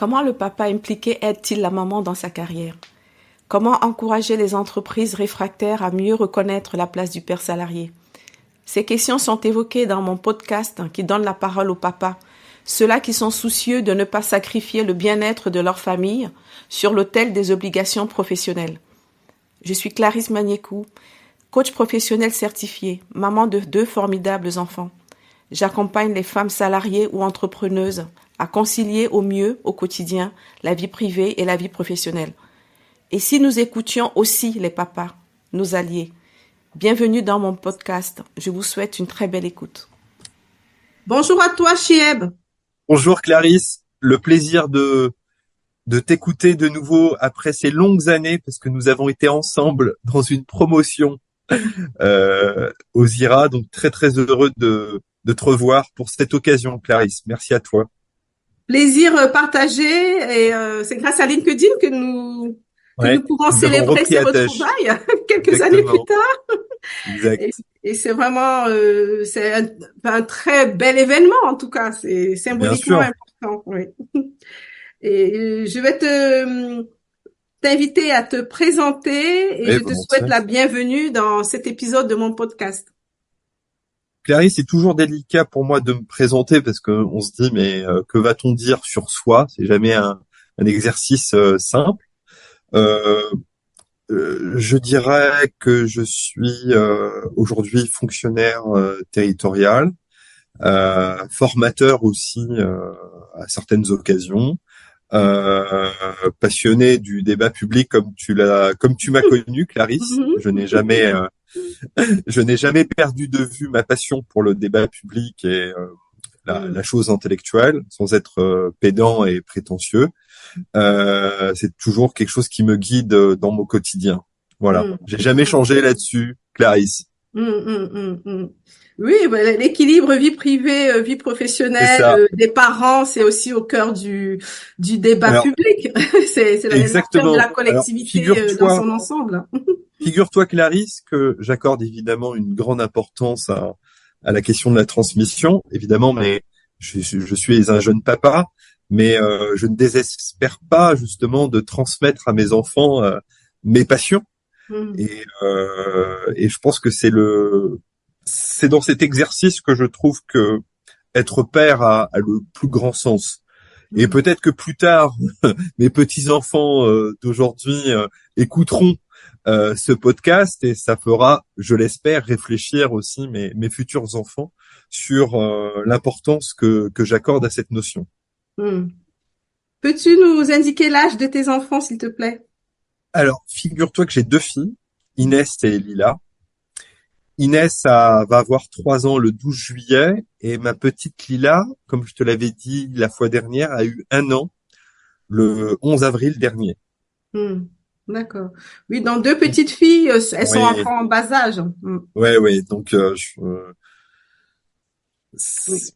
Comment le papa impliqué aide-t-il la maman dans sa carrière? Comment encourager les entreprises réfractaires à mieux reconnaître la place du père salarié? Ces questions sont évoquées dans mon podcast qui donne la parole aux papas, ceux-là qui sont soucieux de ne pas sacrifier le bien-être de leur famille sur l'autel des obligations professionnelles. Je suis Clarisse Magnécou, coach professionnel certifié, maman de 2 formidables enfants. J'accompagne les femmes salariées ou entrepreneuses à concilier au mieux au quotidien la vie privée et la vie professionnelle. Et si nous écoutions aussi les papas, nos alliés? Bienvenue dans mon podcast. Je vous souhaite une très belle écoute. Bonjour à toi, Chieb. Bonjour Clarisse, le plaisir de t'écouter de nouveau après ces longues années parce que nous avons été ensemble dans une promotion aux IRA, donc très très heureux de te revoir pour cette occasion Clarisse. Merci à toi. Plaisir partagé et c'est grâce à LinkedIn que nous pouvons célébrer ces retrouvailles quelques années plus tard. Exact. Et c'est vraiment c'est un très bel événement en tout cas, c'est symboliquement important. Oui. Et je vais t'inviter à te présenter et je te souhaite la bienvenue dans cet épisode de mon podcast. Clarisse, c'est toujours délicat pour moi de me présenter parce que on se dit mais que va-t-on dire sur soi? C'est jamais un exercice simple. Je dirais que je suis aujourd'hui fonctionnaire territorial, formateur aussi à certaines occasions, passionné du débat public comme tu m'as connu, Clarisse. Je n'ai jamais perdu de vue ma passion pour le débat public et la chose intellectuelle, sans être pédant et prétentieux. C'est toujours quelque chose qui me guide dans mon quotidien. Voilà. J'ai jamais changé là-dessus, Clarisse. Oui, l'équilibre vie privée, vie professionnelle des parents, c'est aussi au cœur du débat public. c'est exactement. De la collectivité dans son ensemble. Figure-toi, Clarisse, que j'accorde évidemment une grande importance à la question de la transmission, évidemment, mais je suis un jeune papa, mais je ne désespère pas justement de transmettre à mes enfants mes passions. Et je pense que c'est dans cet exercice que je trouve que être père a le plus grand sens. Et peut-être que plus tard, mes petits-enfants d'aujourd'hui écouteront ce podcast et ça fera, je l'espère, réfléchir aussi mes futurs enfants sur l'importance que j'accorde à cette notion. Peux-tu nous indiquer l'âge de tes enfants, s'il te plaît? Alors, figure-toi que j'ai 2 filles, Inès et Lila. Inès va avoir 3 ans le 12 juillet et ma petite Lila, comme je te l'avais dit la fois dernière, a eu 1 an le 11 avril dernier. D'accord. Oui, donc 2 petites filles, elles sont encore en bas âge. Ouais. Donc,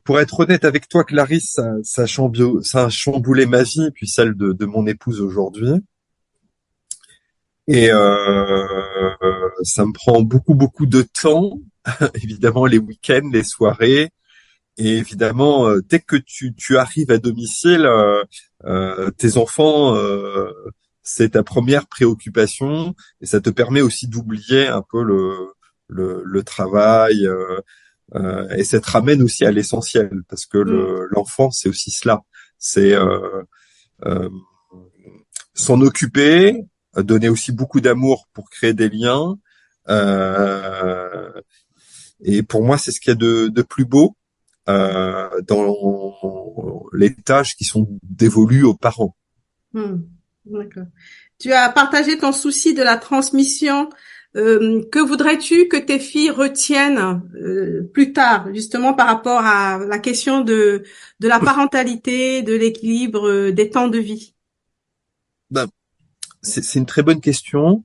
pour être honnête avec toi, Clarisse, ça a chamboulé ma vie, puis celle de mon épouse aujourd'hui. Et ça me prend beaucoup de temps, évidemment les week-ends, les soirées, et évidemment dès que tu arrives à domicile, tes enfants, c'est ta première préoccupation, et ça te permet aussi d'oublier un peu le travail, et ça te ramène aussi à l'essentiel, parce que l'enfant c'est aussi cela, c'est s'en occuper, donner aussi beaucoup d'amour pour créer des liens. Et pour moi, c'est ce qu'il y a de plus beau dans les tâches qui sont dévolues aux parents. D'accord. Tu as partagé ton souci de la transmission. Que voudrais-tu que tes filles retiennent plus tard, justement par rapport à la question de la parentalité, de l'équilibre des temps de vie? C'est une très bonne question.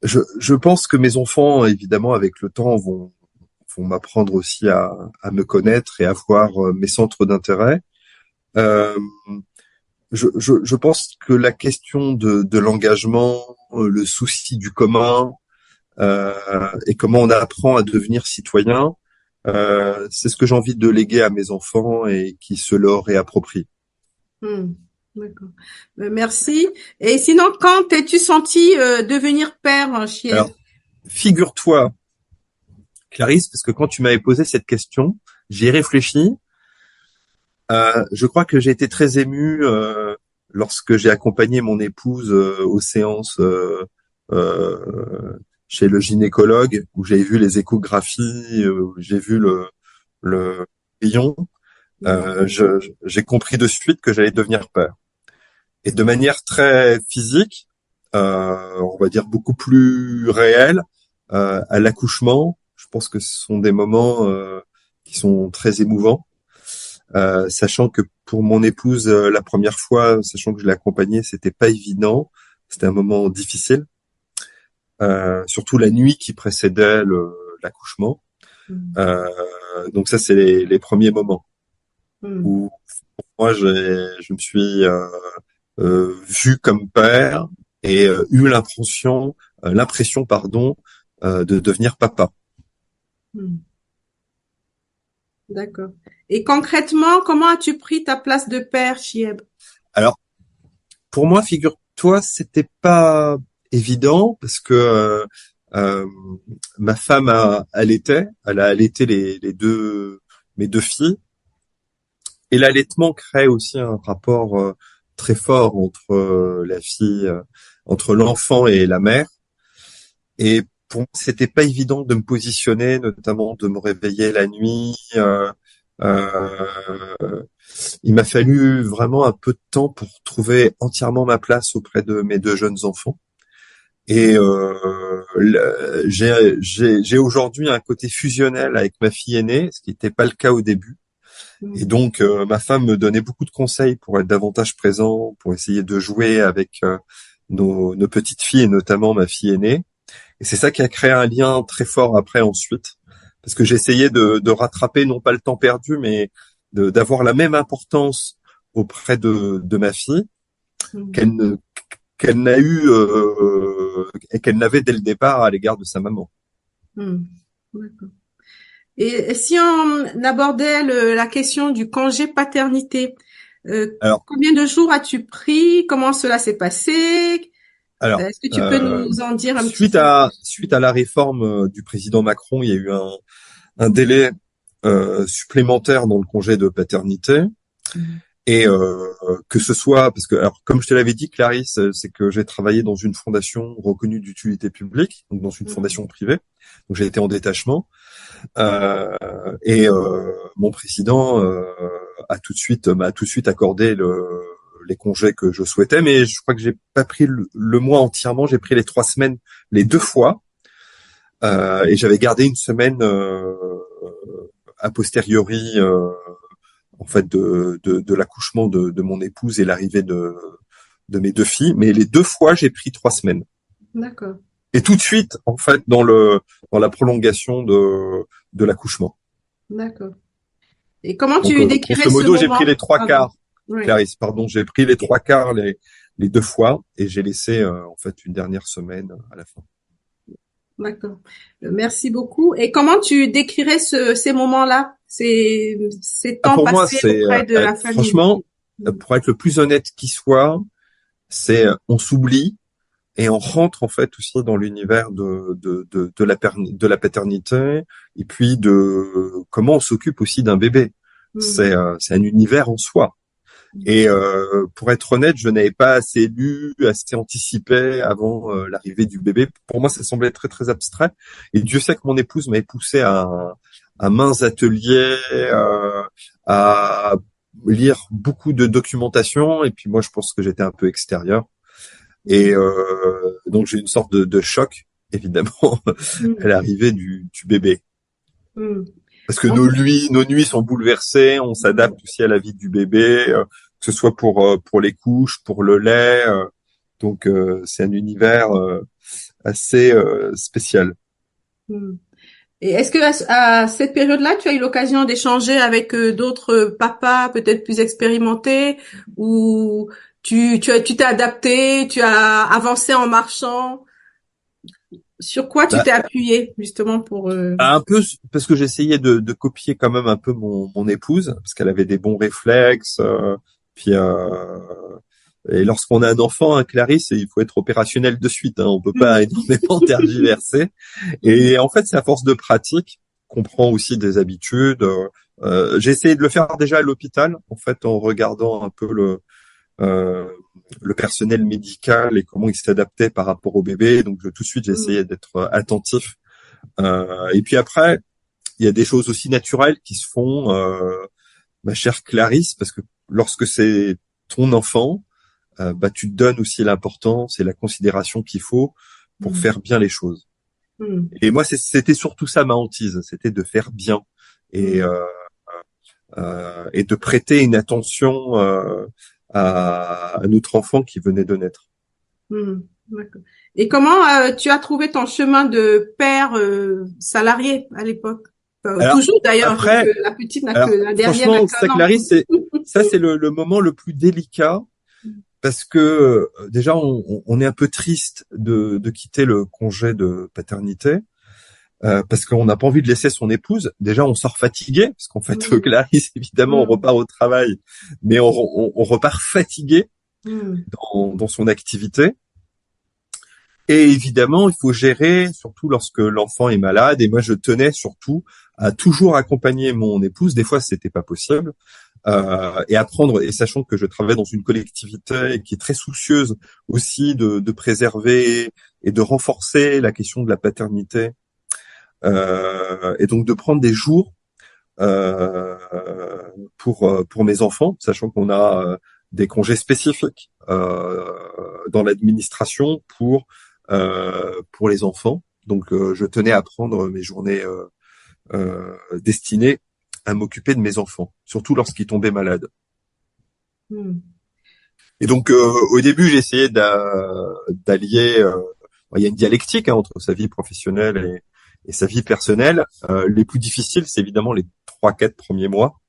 Je pense que mes enfants, évidemment, avec le temps, vont m'apprendre aussi à me connaître et à voir mes centres d'intérêt. Je pense que la question de l'engagement, le souci du commun, et comment on apprend à devenir citoyen, c'est ce que j'ai envie de léguer à mes enfants et qui se leur réapproprient. D'accord. Merci. Et sinon, quand t'es-tu senti devenir père, Chieb? Alors, figure-toi, Clarisse, parce que quand tu m'avais posé cette question, j'y ai réfléchi. Je crois que j'ai été très ému lorsque j'ai accompagné mon épouse aux séances chez le gynécologue, où j'ai vu les échographies, où j'ai vu le rayon. J'ai compris de suite que j'allais devenir père. Et de manière très physique, on va dire beaucoup plus réelle, à l'accouchement, je pense que ce sont des moments qui sont très émouvants. Sachant que pour mon épouse, la première fois, sachant que je l'ai accompagnée, c'était pas évident. C'était un moment difficile, surtout la nuit qui précédait l'accouchement. Mm. Euh, donc ça, c'est les premiers moments Mm. où moi, je me suis vu comme père et eu l'impression, pardon, de devenir papa. Mm. D'accord. Et concrètement, comment as-tu pris ta place de père, Chieb? Alors, pour moi, figure-toi, c'était pas évident parce que euh, ma femme elle a allaité les deux mes deux filles, et l'allaitement crée aussi un rapport très fort entre la fille, entre l'enfant et la mère. Et pour moi, c'était pas évident de me positionner, notamment de me réveiller la nuit. Euh, il m'a fallu vraiment un peu de temps pour trouver entièrement ma place auprès de mes deux jeunes enfants. Et j'ai aujourd'hui un côté fusionnel avec ma fille aînée, ce qui n'était pas le cas au début. Et Mm. donc ma femme me donnait beaucoup de conseils pour être davantage présent, pour essayer de jouer avec nos petites filles et notamment ma fille aînée. Et c'est ça qui a créé un lien très fort après ensuite, parce que j'essayais de rattraper non pas le temps perdu, mais d'avoir la même importance auprès de ma fille Mm. qu'elle ne qu'elle n'a eu et qu'elle n'avait dès le départ à l'égard de sa maman. Mm. D'accord. Et si on abordait la question du congé paternité, Alors, combien de jours as-tu pris? Comment cela s'est passé? alors, Est-ce que tu peux nous en dire un petit suite peu à plus? suite à la réforme du président Macron, il y a eu un délai supplémentaire dans le congé de paternité. Mm. Et que ce soit, parce que, alors, comme je te l'avais dit, Clarisse, c'est que j'ai travaillé dans une fondation reconnue d'utilité publique, donc dans une Mm. fondation privée. Donc j'ai été en détachement. Et mon président m'a tout de suite accordé les congés que je souhaitais, mais je crois que j'ai pas pris le mois entièrement. J'ai pris les 3 semaines, les deux fois, et j'avais gardé une semaine a posteriori. En fait de l'accouchement de mon épouse et l'arrivée de mes deux filles, mais les deux fois j'ai pris 3 semaines. D'accord, Et tout de suite, en fait, dans la prolongation de l'accouchement. d'accord. Et comment Donc, tu décrirais grosso ce modo, j'ai pris moment? les trois Pardon. quarts, Oui, Clarisse, pardon, j'ai pris les trois quarts les deux fois et j'ai laissé en fait une dernière semaine à la fin. d'accord. Merci beaucoup. Et comment tu décrirais ces moments-là, ces Ah, temps pour moi, passés c'est auprès de la famille? franchement, Mm. pour être le plus honnête qui soit, c'est on s'oublie. Et on rentre en fait aussi dans l'univers de la paternité et puis de comment on s'occupe aussi d'un bébé. Mm. C'est un univers en soi. Et pour être honnête, je n'avais pas assez lu, assez anticipé avant l'arrivée du bébé. Pour moi, ça semblait très très abstrait. Et Dieu sait que mon épouse m'avait poussé à mains ateliers, à lire beaucoup de documentation. Et puis moi, je pense que j'étais un peu extérieur. Et Mm. donc j'ai une sorte de choc, évidemment, à Mm. l'arrivée du bébé. Mm. Parce que Donc, nos nuits sont bouleversées, on s'adapte aussi à la vie du bébé, que ce soit pour les couches, pour le lait. Donc c'est un univers assez spécial. mm. Et est-ce que à cette période-là, tu as eu l'occasion d'échanger avec d'autres papas peut-être plus expérimentés ou tu t'es adapté, tu as avancé en marchant? Sur quoi tu Bah, t'es appuyé justement pour un peu parce que j'essayais de copier quand même un peu mon épouse, parce qu'elle avait des bons réflexes. Puis Et lorsqu'on a un enfant, Clarisse, il faut être opérationnel de suite. On peut pas énormément tergiverser. Et en fait, c'est à force de pratique qu'on prend aussi des habitudes. J'ai essayé de le faire déjà à l'hôpital, en fait, en regardant un peu euh, le personnel médical et comment il s'adaptait par rapport au bébé. Donc tout de suite, j'ai essayé d'être attentif. Et puis après, il y a des choses aussi naturelles qui se font, ma chère Clarisse, parce que lorsque c'est ton enfant, tu te donnes aussi l'importance et la considération qu'il faut pour faire bien les choses. Et moi, c'était surtout ça ma hantise, c'était de faire bien et et de prêter une attention à notre enfant qui venait de naître. D'accord. Et comment tu as trouvé ton chemin de père salarié à l'époque? Alors Toujours d'ailleurs, après, vu que la petite n'a que la dernière n'a franchement, ça, qu'un an. Clarisse, c'est le moment le plus délicat parce que déjà on est un peu triste de quitter le congé de paternité. Parce qu'on n'a pas envie de laisser son épouse. Déjà, on sort fatigué, parce qu'en fait, Clarisse, évidemment, on repart au travail, mais on repart fatigué dans son activité. Et évidemment, il faut gérer, surtout lorsque l'enfant est malade. Et moi, je tenais surtout à toujours accompagner mon épouse. Des fois, c'était pas possible. Et apprendre, et sachant que je travaille dans une collectivité qui est très soucieuse aussi de préserver et de renforcer la question de la paternité. Et donc de prendre des jours pour mes enfants, sachant qu'on a des congés spécifiques dans l'administration pour les enfants. Donc je tenais à prendre mes journées destinées à m'occuper de mes enfants, surtout lorsqu'ils tombaient malades. Et donc au début j'ai essayé d'allier. Il y a une dialectique entre sa vie professionnelle et sa vie personnelle. Les plus difficiles, c'est évidemment les 3-4 premiers mois.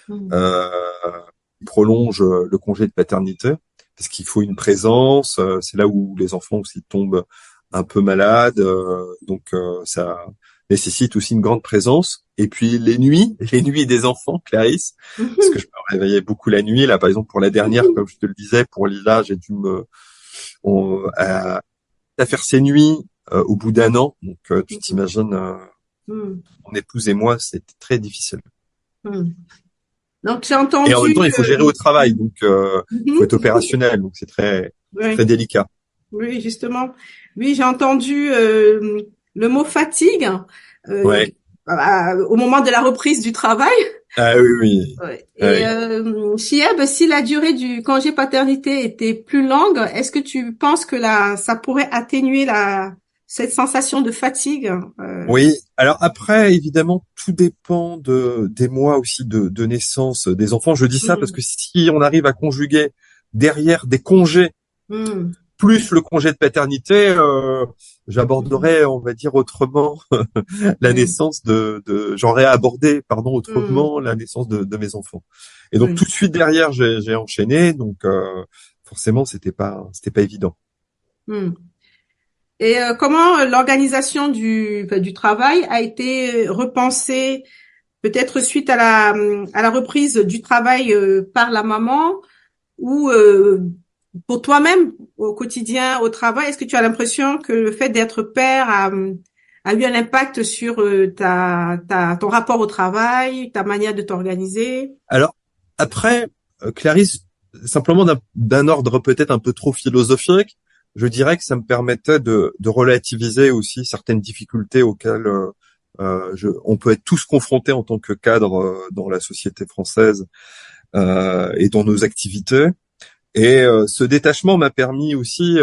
Il prolonge le congé de paternité parce qu'il faut une présence. C'est là où les enfants aussi tombent un peu malades. Donc ça nécessite aussi une grande présence. Et puis les nuits des enfants, Clarisse, parce que je me réveillais beaucoup la nuit. Là, par exemple, pour la dernière, comme je te le disais, pour Lila, j'ai dû à faire ces nuits au bout d'un an. Donc, tu t'imagines, mon épouse et moi, c'était très difficile. Donc, j'ai entendu. Et en même temps, il faut gérer au travail, donc il faut être opérationnel, donc c'est très délicat. Oui, justement. Oui, j'ai entendu le mot fatigue au moment de la reprise du travail. Ah oui, oui. Ouais. Et Chieb, si la durée du congé paternité était plus longue, est-ce que tu penses que ça pourrait atténuer cette sensation de fatigue? Oui. Alors après, évidemment, tout dépend des mois aussi de naissance des enfants. Je dis ça parce que si on arrive à conjuguer derrière des congés plus le congé de paternité, j'aborderai, on va dire autrement, la naissance j'aurais abordé, autrement la naissance de mes enfants. Et donc tout de suite derrière, j'ai enchaîné, donc forcément c'était pas évident. Et comment l'organisation du travail a été repensée, peut-être suite à la reprise du travail par la maman ou pour toi-même au quotidien au travail? Est-ce que tu as l'impression que le fait d'être père a eu un impact sur ton rapport au travail, ta manière de t'organiser? Alors après, Clarisse, simplement d'un ordre peut-être un peu trop philosophique, je dirais que ça me permettait de relativiser aussi certaines difficultés auxquelles on peut être tous confrontés en tant que cadre dans la société française et dans nos activités. Et ce détachement m'a permis aussi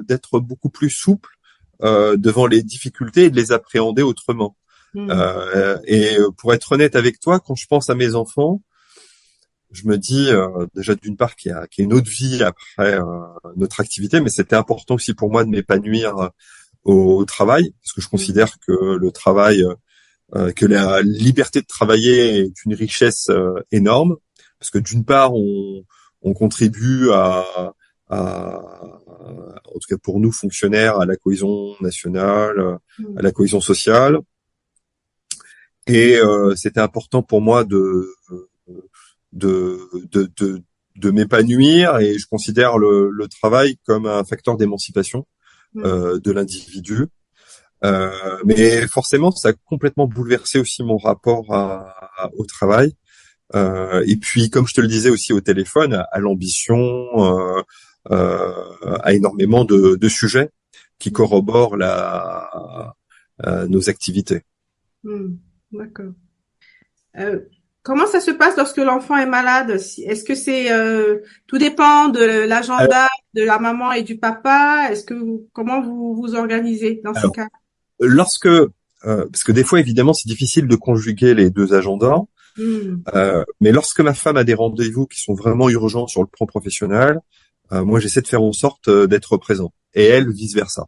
d'être beaucoup plus souple devant les difficultés et de les appréhender autrement. Et pour être honnête avec toi, quand je pense à mes enfants, je me dis déjà d'une part qu'il y a une autre vie après notre activité, mais c'était important aussi pour moi de m'épanouir au travail, parce que je considère que le travail, que la liberté de travailler est une richesse énorme, parce que d'une part on contribue en tout cas pour nous fonctionnaires, à la cohésion nationale, à la cohésion sociale, et c'était important pour moi de de m'épanouir, et je considère le travail comme un facteur d'émancipation de l'individu. Mais forcément, ça a complètement bouleversé aussi mon rapport au travail. Et puis, comme je te le disais aussi au téléphone, à l'ambition, à énormément de sujets qui corroborent nos activités. D'accord. Comment ça se passe lorsque l'enfant est malade? Est-ce que tout dépend de l'agenda de la maman et du papa? Comment vous vous organisez dans ces cas? Lorsque, parce que des fois, évidemment, c'est difficile de conjuguer les deux agendas, mais lorsque ma femme a des rendez-vous qui sont vraiment urgents sur le plan professionnel, moi, j'essaie de faire en sorte d'être présent, et elle, vice-versa.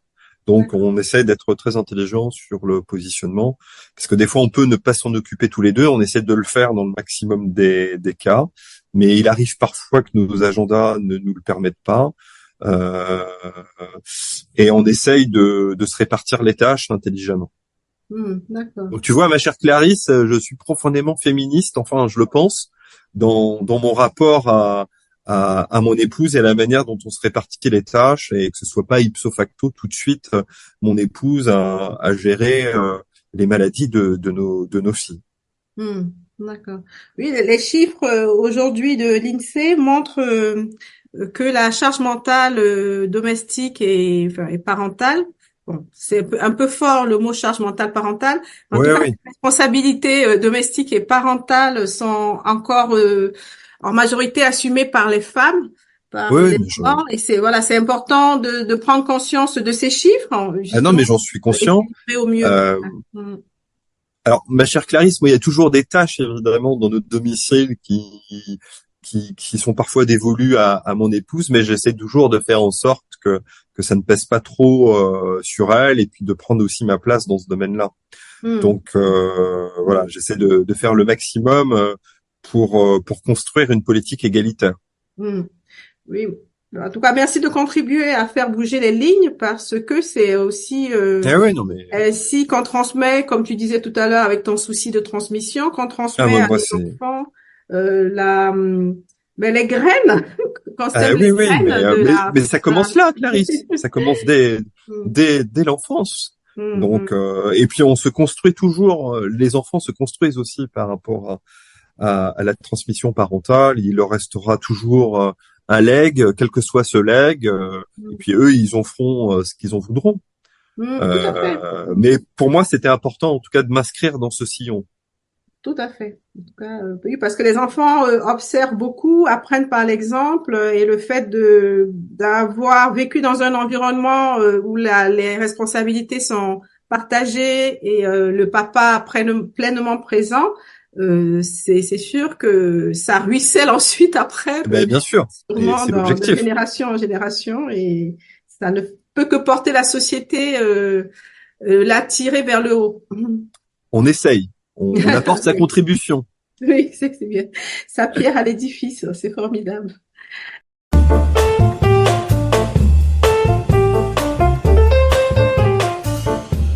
Donc, on essaie d'être très intelligent sur le positionnement, parce que des fois, on peut ne pas s'en occuper tous les deux. On essaie de le faire dans le maximum des cas, mais il arrive parfois que nos agendas ne nous le permettent pas. Et on essaye de se répartir les tâches intelligemment. D'accord. Donc, tu vois, ma chère Clarisse, je suis profondément féministe, enfin, je le pense, dans mon rapport à mon épouse et à la manière dont on se répartit les tâches, et que ce soit pas ipso facto tout de suite mon épouse à gérer les maladies de nos filles. D'accord. Oui, les chiffres aujourd'hui de l'INSEE montrent que la charge mentale domestique et parentale, bon, c'est un peu fort le mot charge mentale parentale, mais en tout cas, les responsabilités domestiques et parentales sont encore en majorité assumées par les femmes, par les enfants, et c'est important de prendre conscience de ces chiffres. Ah non, mais j'en suis conscient. Au mieux. Alors, ma chère Clarisse, moi, il y a toujours des tâches, évidemment, dans notre domicile qui sont parfois dévolues à mon épouse, mais j'essaie toujours de faire en sorte que ça ne pèse pas trop sur elle, et puis de prendre aussi ma place dans ce domaine-là. Donc, voilà, j'essaie de faire le maximum pour construire une politique égalitaire. Oui. En tout cas, merci de contribuer à faire bouger les lignes, parce que c'est aussi si qu'on transmet, comme tu disais tout à l'heure avec ton souci de transmission, qu'on transmet à nos enfants les graines, mais ça commence là, Clarisse. Ça commence dès l'enfance. Donc et puis on se construit toujours. Les enfants se construisent aussi par rapport à la transmission parentale. Il leur restera toujours un legs, quel que soit ce legs, et puis eux, ils en feront ce qu'ils en voudront. Mais pour moi, c'était important, en tout cas, de m'inscrire dans ce sillon. Tout à fait. En tout cas, oui, parce que les enfants observent beaucoup, apprennent par l'exemple, et le fait d'avoir vécu dans un environnement où les responsabilités sont partagées et le papa pleinement présent, c'est sûr que ça ruisselle ensuite après. Bien sûr, c'est l'objectif. De génération en génération, et ça ne peut que porter la société, l'attirer vers le haut. On essaye, on apporte sa contribution. Oui, c'est bien. Sa pierre à l'édifice, c'est formidable.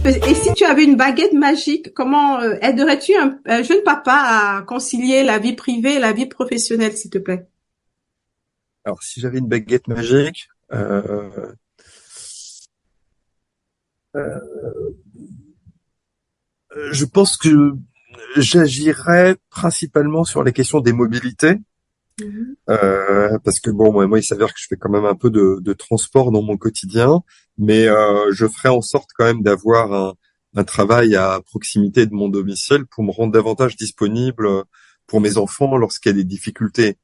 Et si tu avais une baguette magique, comment aiderais-tu un jeune papa à concilier la vie privée et la vie professionnelle, s'il te plaît? Alors, si j'avais une baguette magique, je pense que j'agirais principalement sur les questions des mobilités. Parce que bon, moi, il s'avère que je fais quand même un peu de transport dans mon quotidien, mais je ferai en sorte quand même d'avoir un travail à proximité de mon domicile pour me rendre davantage disponible pour mes enfants lorsqu'il y a des difficultés.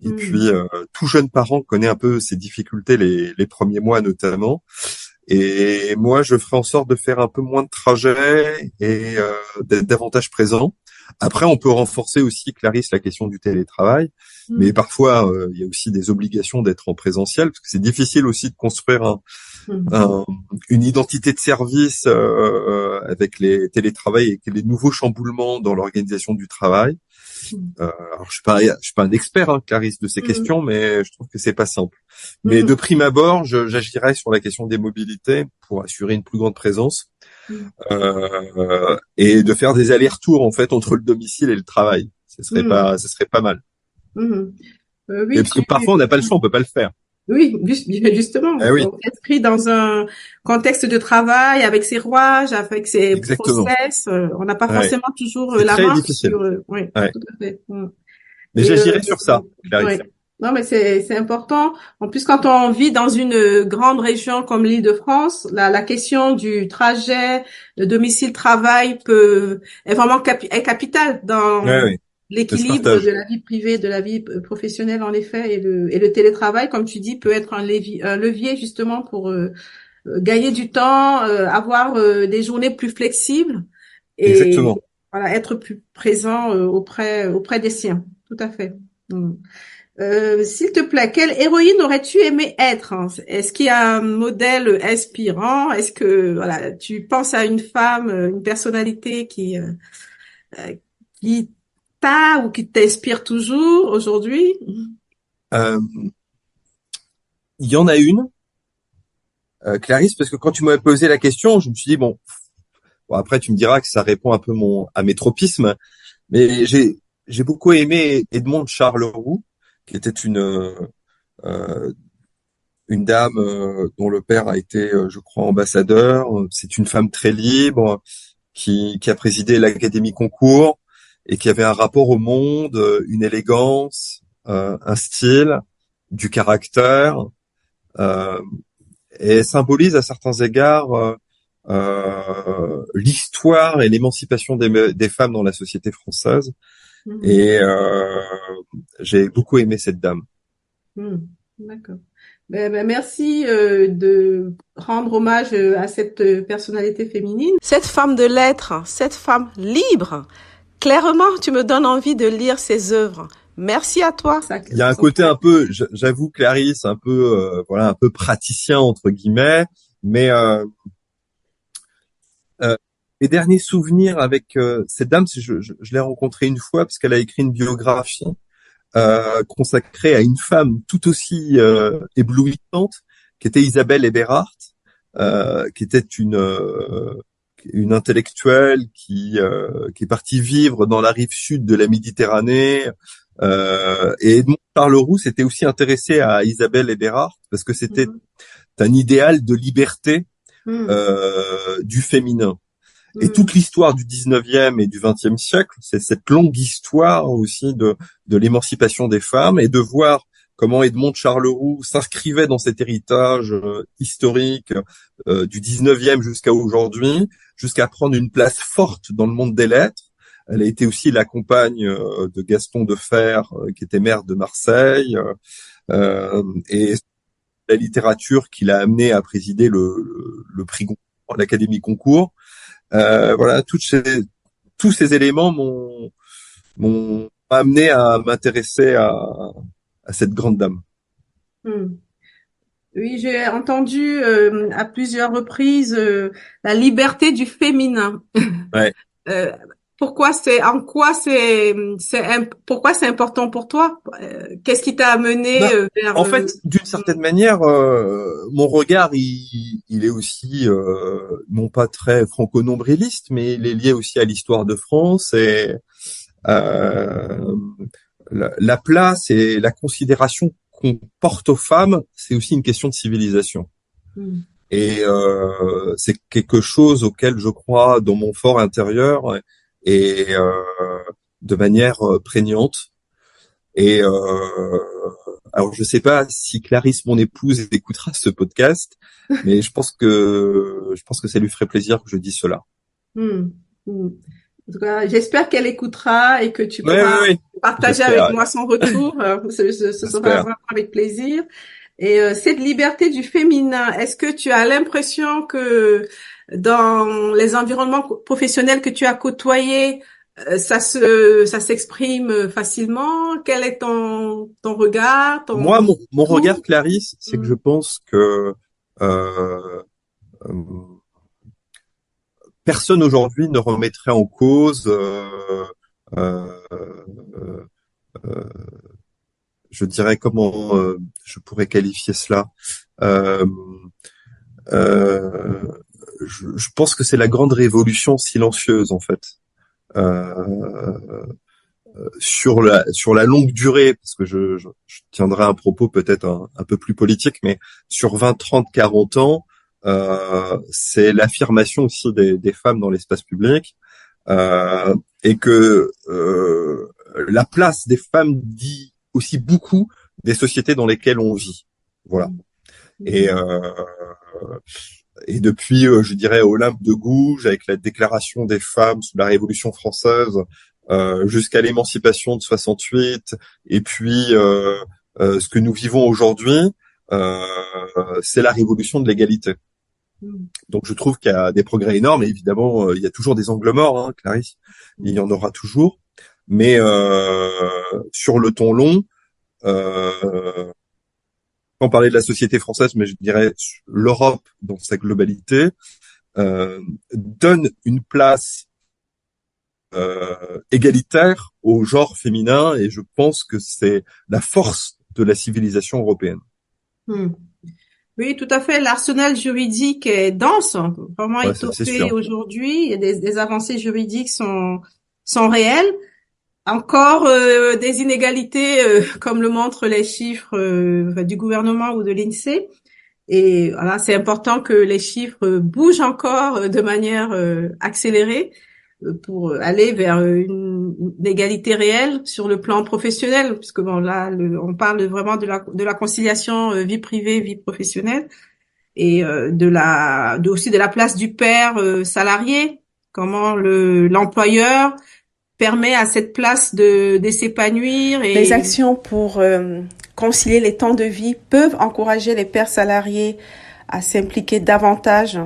Et puis, tout jeune parent connaît un peu ces difficultés les premiers mois notamment. Et moi, je ferai en sorte de faire un peu moins de trajets et d'être davantage présent. Après, on peut renforcer aussi, Clarisse, la question du télétravail, mais parfois, il y a aussi des obligations d'être en présentiel, parce que c'est difficile aussi de construire une identité de service avec les télétravails et les nouveaux chamboulements dans l'organisation du travail. Alors, je suis pas un expert, hein, Clarisse, de ces questions, mais je trouve que c'est pas simple. Mais de prime abord, j'agirais sur la question des mobilités pour assurer une plus grande présence et de faire des allers-retours en fait entre le domicile et le travail. Ce serait pas mal. Et Oui, parce que parfois on n'a pas le choix, on peut pas le faire. oui, justement, Eh oui, on s'inscrit dans un contexte de travail avec ses rouages, avec ses exactement. process. On n'a pas Ouais. forcément toujours C'est la très main difficile. sur. Oui, Ouais. tout à fait. Mm. Mais Et j'agirais sur ça, oui. Clarisse. Non, mais c'est important. En plus, quand on vit dans une grande région comme l'Île-de-France, la question du trajet, le domicile-travail est vraiment est capitale Ouais, dans ouais. Ça se l'équilibre de partage. la vie privée, de la vie professionnelle, en effet. Et le télétravail, comme tu dis, peut être un levier justement pour gagner du temps, avoir des journées plus flexibles et Exactement. voilà, être plus présent auprès des siens. Tout à fait. Mm. S'il te plaît, quelle héroïne aurais-tu aimé être, hein? Est-ce qu'il y a un modèle inspirant? Est-ce que voilà, tu penses à une femme, une personnalité euh, qui t'a ou qui t'inspire toujours aujourd'hui? Euh, Il y en a une, Clarisse, parce que quand tu m'as posé la question, je me suis dit bon après tu me diras que ça répond un peu à mes tropismes, mais j'ai beaucoup aimé Edmond Charleroux, qui était euh, une dame dont le père a été, je crois, ambassadeur. C'est une femme très libre qui a présidé l'Académie Concours et qui avait un rapport au monde, une élégance, un style, du caractère, euh, et symbolise à certains égards l'histoire et l'émancipation des femmes dans la société française. Mhm. Et j'ai beaucoup aimé cette dame. Mhm. D'accord. Merci de rendre hommage à cette personnalité féminine. Cette femme de lettres, cette femme libre. Clairement, tu me donnes envie de lire ses œuvres. Merci à toi. Il y a un côté un peu, j'avoue, Clarisse, un peu, voilà, un peu praticien entre guillemets, mais euh, mes derniers souvenirs avec cette dame, je l'ai rencontrée une fois parce qu'elle a écrit une biographie consacrée à une femme tout aussi éblouissante, qui était Isabelle Eberhardt, qui était une intellectuelle qui est partie vivre dans la rive sud de la Méditerranée. Et Edmond Charleroux s'était aussi intéressé à Isabelle Eberhardt parce que c'était Mhm. un idéal de liberté Mhm. du féminin. Et Mhm. toute l'histoire du 19e et du 20e siècle, c'est cette longue histoire aussi de l'émancipation des femmes et de voir comment Edmond Charleroux s'inscrivait dans cet héritage historique du 19e jusqu'à aujourd'hui, jusqu'à prendre une place forte dans le monde des lettres. Elle a été aussi la compagne de Gaston Defferre, qui était maire de Marseille, et la littérature qui l'a amené à présider le prix Goncourt, l'Académie Concours. Voilà, tous ces éléments m'ont amené à m'intéresser à cette grande dame. Mhm. Oui, j'ai entendu à plusieurs reprises la liberté du féminin. Ouais. Euh, pourquoi c'est important pour toi? Qu'est-ce qui t'a amené Ben, vers en fait, d'une certaine manière, mon regard, il est aussi non pas très franco-nombriliste, mais il est lié aussi à l'histoire de France et euh, la place et la considération qu'on porte aux femmes, c'est aussi une question de civilisation. Hmm. Et c'est quelque chose auquel je crois dans mon fort intérieur et de manière prégnante. Et alors je sais pas si Clarisse, mon épouse, écoutera ce podcast, mais je pense que ça lui ferait plaisir que je dise cela. Hmm. Hmm. En tout cas, j'espère qu'elle écoutera et que tu Oui, oui, pourras oui. partager avec J'espère, moi son retour. Ce sera j'espère. vraiment avec plaisir. Et cette liberté du féminin, est-ce que tu as l'impression que dans les environnements professionnels que tu as côtoyés, ça s'exprime facilement? Quel est ton regard, Moi, ton mon regard, tout? Clarisse, c'est que je Hmm. pense que euh, euh, personne aujourd'hui ne remettrait en cause, euh, euh, je dirais comment je pourrais qualifier cela. Euh, euh, je pense que c'est la grande révolution silencieuse en fait. Euh, sur la longue durée, parce que je tiendrai un propos peut-être un peu plus politique, mais sur 20, 30, 40 ans, c'est l'affirmation aussi des femmes dans l'espace public, et que la place des femmes dit aussi beaucoup des sociétés dans lesquelles on vit. Voilà. Et et depuis, je dirais, Olympe de Gouges, avec la déclaration des femmes sous la Révolution française, jusqu'à l'émancipation de 68, et puis ce que nous vivons aujourd'hui, euh, c'est la révolution de l'égalité. Donc je trouve qu'il y a des progrès énormes, et évidemment, il y a toujours des angles morts, hein, Clarisse, il y en aura toujours, mais sur le ton long, sans parler de la société française, mais je dirais l'Europe dans sa globalité, donne une place égalitaire au genre féminin, et je pense que c'est la force de la civilisation européenne. Hmm. Oui, tout à fait. L'arsenal juridique est dense, vraiment Ouais, ça, c'est étoffé sûr. aujourd'hui. Il y a des avancées juridiques sont réelles. Encore des inégalités, comme le montrent les chiffres du gouvernement ou de l'INSEE. Et voilà, c'est important que les chiffres bougent encore de manière accélérée pour aller vers une égalité réelle sur le plan professionnel, puisque bon là, on parle vraiment de la conciliation vie privée, vie professionnelle, et aussi de la place du père salarié, comment l'employeur permet à cette place de s'épanouir. Et les actions pour concilier les temps de vie peuvent encourager les pères salariés à s'impliquer davantage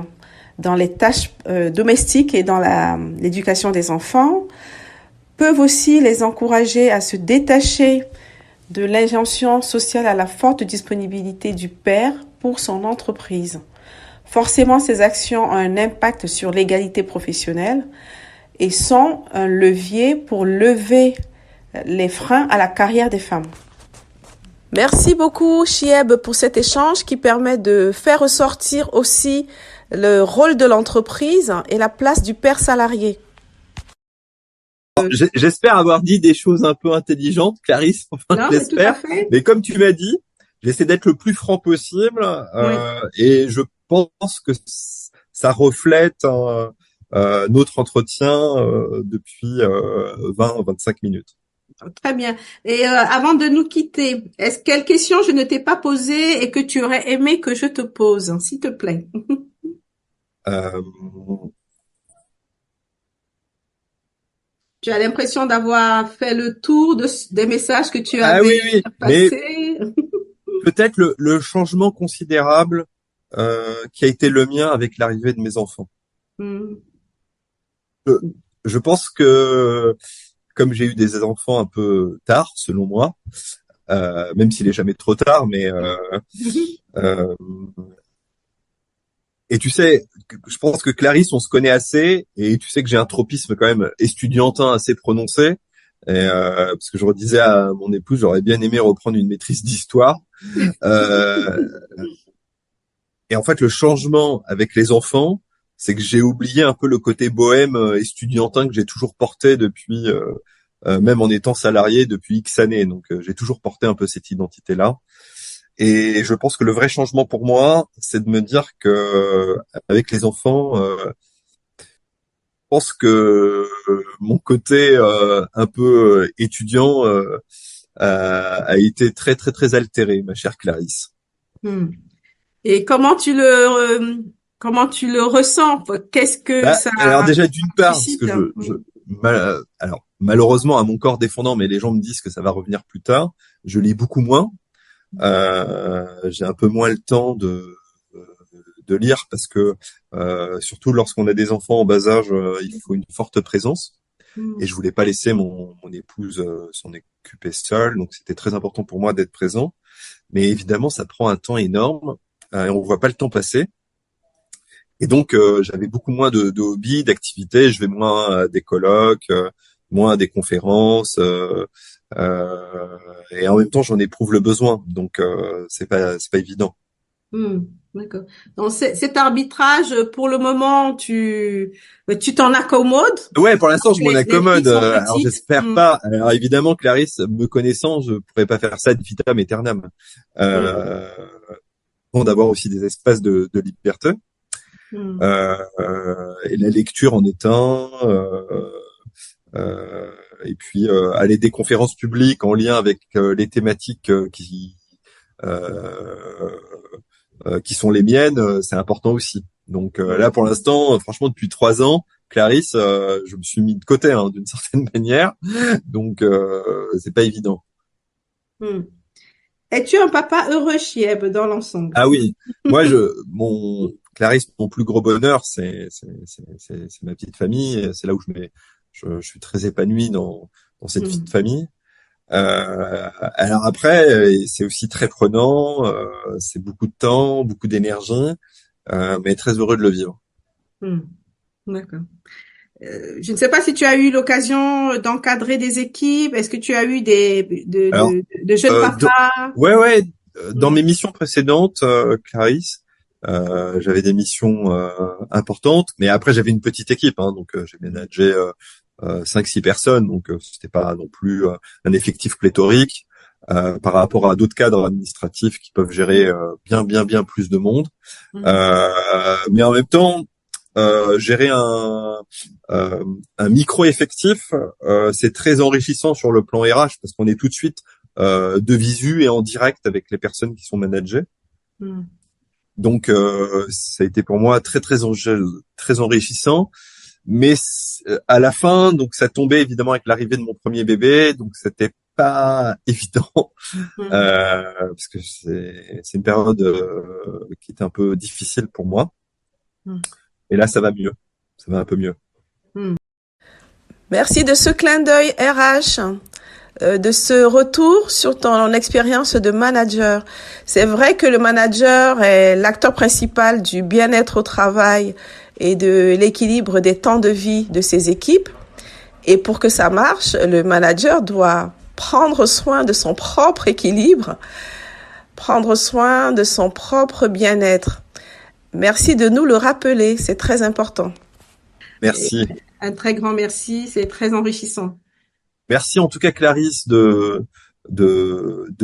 dans les tâches domestiques et dans l'éducation des enfants, peuvent aussi les encourager à se détacher de l'injonction sociale à la forte disponibilité du père pour son entreprise. Forcément, ces actions ont un impact sur l'égalité professionnelle et sont un levier pour lever les freins à la carrière des femmes. Merci beaucoup, Chieb, pour cet échange qui permet de faire ressortir aussi le rôle de l'entreprise et la place du père salarié. J'espère avoir dit des choses un peu intelligentes, Clarisse, enfin, Non, j'espère. Mais comme tu m'as dit, j'essaie d'être le plus franc possible, et je pense que ça reflète notre entretien depuis 20-25 minutes. Très bien. Et avant de nous quitter, quelle question je ne t'ai pas posée et que tu aurais aimé que je te pose, s'il te plaît? Tu as l'impression d'avoir fait le tour des messages que tu avais passés. Mais peut-être le changement considérable qui a été le mien avec l'arrivée de mes enfants. Je pense que comme j'ai eu des enfants un peu tard, selon moi, même s'il est jamais trop tard, mais et tu sais, je pense que Clarisse, on se connaît assez, et tu sais que j'ai un tropisme quand même estudiantin assez prononcé, et parce que je redisais à mon épouse, j'aurais bien aimé reprendre une maîtrise d'histoire. Et en fait, le changement avec les enfants, c'est que j'ai oublié un peu le côté bohème estudiantin que j'ai toujours porté depuis, même en étant salarié depuis X années. Donc, j'ai toujours porté un peu cette identité-là. Et je pense que le vrai changement pour moi, c'est de me dire que avec les enfants, je pense que mon côté un peu étudiant a été très très très altéré, ma chère Clarisse. Et comment tu le ressens? Qu'est-ce que ça alors déjà d'une part, parce suscite? que alors malheureusement à mon corps défendant, mais les gens me disent que ça va revenir plus tard. Je lis beaucoup moins. J'ai un peu moins le temps de lire parce que surtout lorsqu'on a des enfants en bas âge, il faut une forte présence. Et je voulais pas laisser mon épouse s'en occuper seule, donc c'était très important pour moi d'être présent. Mais évidemment, ça prend un temps énorme et on voit pas le temps passer. Et donc, j'avais beaucoup moins de hobbies, d'activités. Je vais moins à des colloques, moins à des conférences. Et en même temps, j'en éprouve le besoin. Donc, c'est pas évident. Hmm, d'accord. Donc, cet arbitrage, pour le moment, tu t'en accommodes. Ouais, pour l'instant, je m'en Les filles accommode. sont Alors, petites. j'espère Hmm, pas. Alors, évidemment, Clarisse, me connaissant, je pourrais pas faire ça ad vitam aeternam. hmm, Euh, bon, d'avoir aussi des espaces de liberté. hmm, Et la lecture en est un. Euh, et puis, aller des conférences publiques en lien avec les thématiques euh, qui sont les miennes, c'est important aussi. Donc là, hmm, pour l'instant, franchement, depuis 3 ans, Clarisse, je me suis mis de côté hein, d'une certaine manière, donc c'est pas évident. hmm. Es-tu un papa heureux, Chieb, dans l'ensemble? Ah oui, moi, mon Clarisse, mon plus gros bonheur, c'est ma petite famille. C'est là où je suis très épanoui dans cette vie de Hmm, famille. Alors après, c'est aussi très prenant, c'est beaucoup de temps, beaucoup d'énergie, mais très heureux de le vivre. hmm, d'accord. Je ne sais pas si tu as eu l'occasion d'encadrer des équipes. Est-ce que tu as eu Alors, de jeunes euh, dans- papas? ouais, ouais, dans Hmm, mes missions précédentes, Clarisse, j'avais des missions importantes, mais après j'avais une petite équipe, hein, donc j'ai managé 5-6 personnes, donc c'était pas non plus un effectif pléthorique par rapport à d'autres cadres administratifs qui peuvent gérer bien plus de monde. hmm, Mais en même temps, gérer un micro-effectif, c'est très enrichissant sur le plan RH parce qu'on est tout de suite de visu et en direct avec les personnes qui sont managées. hmm, Donc, ça a été pour moi très enrichissant. Mais à la fin, donc ça tombait évidemment avec l'arrivée de mon premier bébé, donc c'était pas évident hmm, parce que c'est une période qui est un peu difficile pour moi. hmm, Et là, ça va mieux, ça va un peu mieux. hmm. Merci de ce clin d'œil RH, de ce retour sur ton expérience de manager. C'est vrai que le manager est l'acteur principal du bien-être au travail et de l'équilibre des temps de vie de ses équipes. Et pour que ça marche, le manager doit prendre soin de son propre équilibre, prendre soin de son propre bien-être. Merci de nous le rappeler, c'est très important. Et Merci. un très grand merci, c'est très enrichissant. Merci en tout cas Clarisse de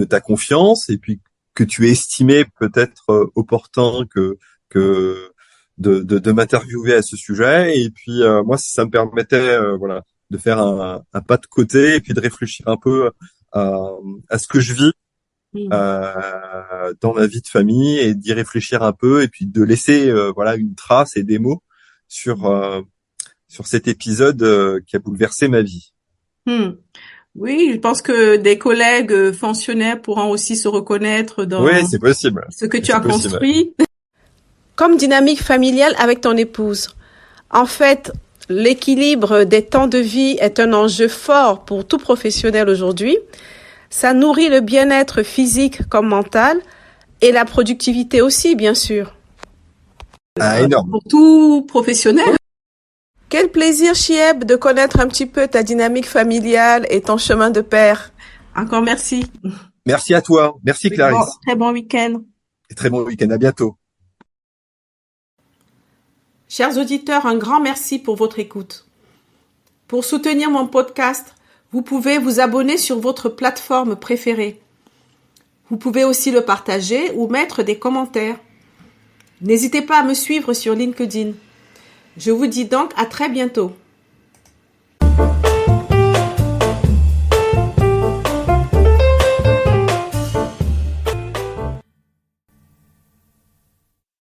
ta confiance et puis que tu estimais peut-être opportun que de m'interviewer à ce sujet et puis moi ça me permettait voilà de faire un pas de côté et puis de réfléchir un peu à, à ce que je vis Mm. dans ma vie de famille et d'y réfléchir un peu et puis de laisser voilà une trace et des mots sur cet épisode qui a bouleversé ma vie. Mm. Oui, je pense que des collègues fonctionnaires pourront aussi se reconnaître Oui, dans c'est possible. ce que tu C'est as possible. construit. Comme dynamique familiale avec ton épouse. En fait, l'équilibre des temps de vie est un enjeu fort pour tout professionnel aujourd'hui. Ça nourrit le bien-être physique comme mental et la productivité aussi, bien sûr. Ah, énorme. Pour tout professionnel. Quel plaisir, Chieb, de connaître un petit peu ta dynamique familiale et ton chemin de père. Encore merci. Merci à toi. Merci Clarisse. Très bon week-end. Et très bon week-end. À bientôt. Chers auditeurs, un grand merci pour votre écoute. Pour soutenir mon podcast, vous pouvez vous abonner sur votre plateforme préférée. Vous pouvez aussi le partager ou mettre des commentaires. N'hésitez pas à me suivre sur LinkedIn. Je vous dis donc à très bientôt.